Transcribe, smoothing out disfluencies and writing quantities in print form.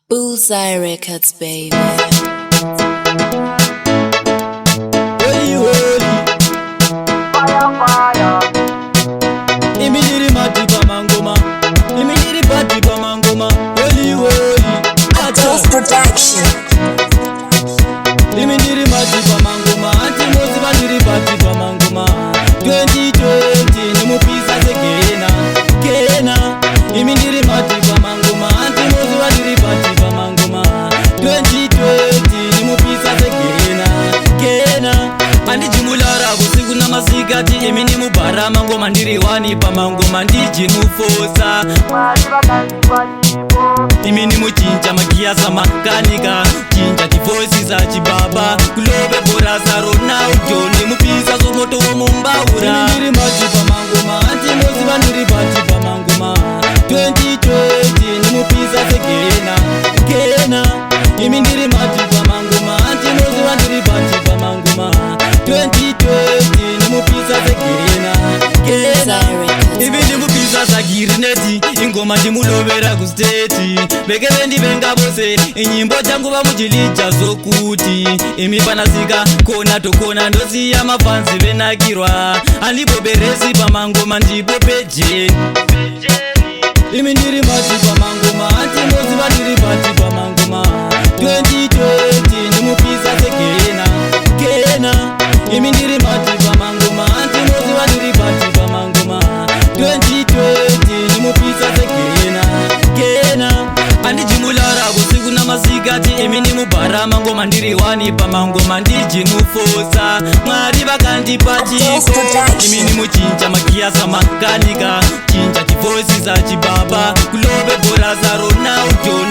Bullseye Records, baby. Holy, holy, Fire, fire, iminiri madiba mangoma, iminiri badiba mangoma. Holy, holy, Just production. iminiri madiba mangoma, anti mozi bandiri badiba mangoma. 2020 nimupisa sekena, kena. Iminiri madiba mangoma, anti mozi bandiri badiba mangoma. 2020 nimupisa sekena, kena. Andijimulara usiku na masikati, imini mubara mangoma ndiri wani pa mangoma ndijimufosa. mwari vakandipa nyimbo. Imini muchinja magiasa makanika, chinja tivoisi za chibaba, kulobe bora za Ronaldo, nimupisa somoto wa mumbaura. Iminiri majipa mangoma, anti mozi bandiri badiba mangoma. 2020 nimupisa sekena, kena. Iminiri majipa mangoma, anti mozi bandiri badiba mangoma. 2020 nimupisa sekena, kena. Ivi ndimupisa sagirineti, ingoma ndimulovera kusteti. Bekeve ndivenga vose, inyimbo changu vamujilija zokuti. Imi panasika kona tokona ndosiya mafansi venakirwa. Andipoberesi pamangoma ndipo pejeni. Imi ndiri matipa mangoma, anti mozi vandiri patipa mangoma. 2020 ndimupisa sekena, kena. Imi ndiri matipa mangoma, anti mozi vandiri patipa mangoma. 2020 ndimupisa sekena, kena. Andijimulara usiku na masikati, imi nimubara mangoma ndiri wani pa mangoma ndijimufosa. Mwari vakandipa chiko, imi nimuchinja magiasa makanika, chinja tivoisi za chibaba, kulobe bora za Ronaldo,